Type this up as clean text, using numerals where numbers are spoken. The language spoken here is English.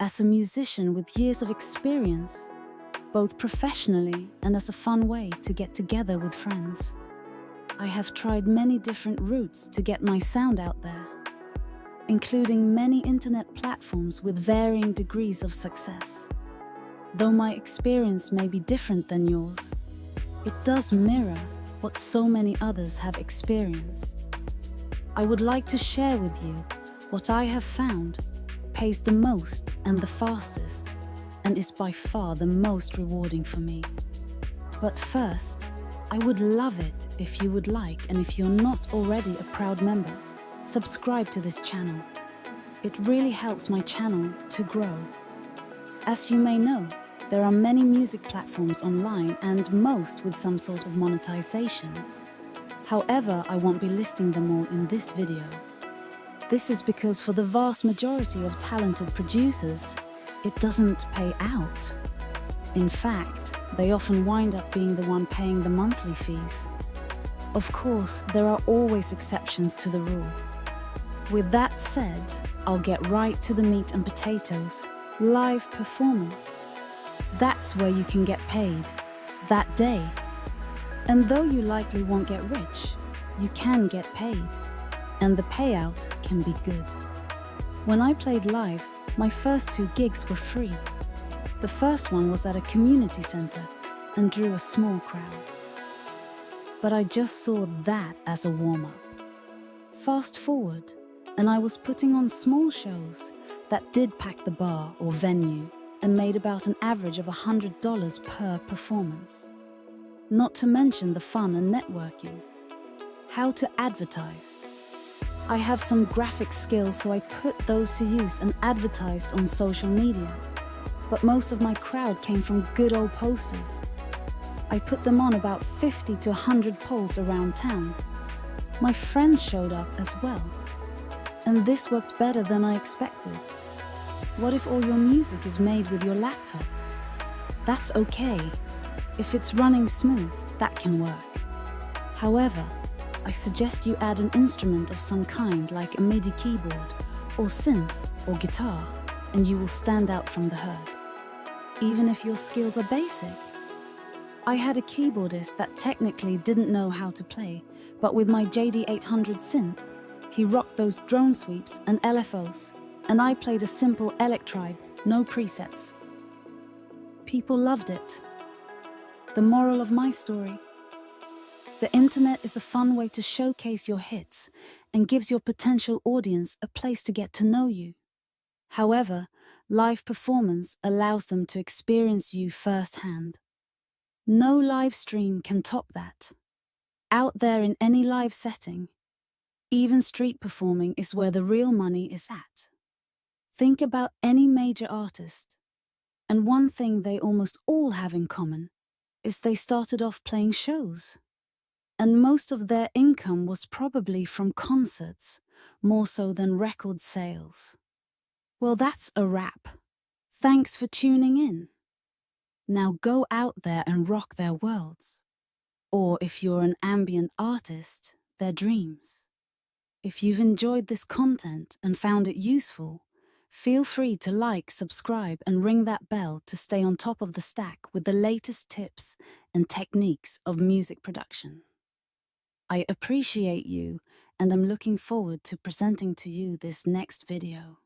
as a musician with years of experience, both professionally and as a fun way to get together with friends. I have tried many different routes to get my sound out there, including many internet platforms with varying degrees of success. Though my experience may be different than yours, it does mirror what so many others have experienced. I would like to share with you what I have found pays the most and the fastest, and is by far the most rewarding for me. But first, I would love it if you would like, and if you're not already a proud member, subscribe to this channel. It really helps my channel to grow. As you may know, there are many music platforms online, and most with some sort of monetization. However, I won't be listing them all in this video. This is because for the vast majority of talented producers, it doesn't pay out. In fact, they often wind up being the one paying the monthly fees. Of course, there are always exceptions to the rule. With that said, I'll get right to the meat and potatoes: live performance. That's where you can get paid, that day. And though you likely won't get rich, you can get paid, and the payout can be good. When I played live, my first 2 gigs were free. The first one was at a community center and drew a small crowd. But I just saw that as a warm-up. Fast forward, and I was putting on small shows that did pack the bar or venue and made about an average of $100 per performance. Not to mention the fun and networking. How to advertise. I have some graphic skills, so I put those to use and advertised on social media. But most of my crowd came from good old posters. I put them on about 50 to 100 poles around town. My friends showed up as well. And this worked better than I expected. What if all your music is made with your laptop? That's okay. If it's running smooth, that can work. However, I suggest you add an instrument of some kind, like a MIDI keyboard, or synth, or guitar, and you will stand out from the herd. Even if your skills are basic. I had a keyboardist that technically didn't know how to play, but with my JD800 synth, he rocked those drone sweeps and LFOs, and I played a simple electribe, no presets. People loved it. The moral of my story: the internet is a fun way to showcase your hits and gives your potential audience a place to get to know you. However, live performance allows them to experience you firsthand. No live stream can top that. Out there in any live setting, even street performing is where the real money is at. Think about any major artist, and one thing they almost all have in common is they started off playing shows. And most of their income was probably from concerts, more so than record sales. Well, that's a wrap. Thanks for tuning in. Now go out there and rock their worlds. Or if you're an ambient artist, their dreams. If you've enjoyed this content and found it useful, feel free to like, subscribe, and ring that bell to stay on top of the stack with the latest tips and techniques of music production. I appreciate you, and I'm looking forward to presenting to you this next video.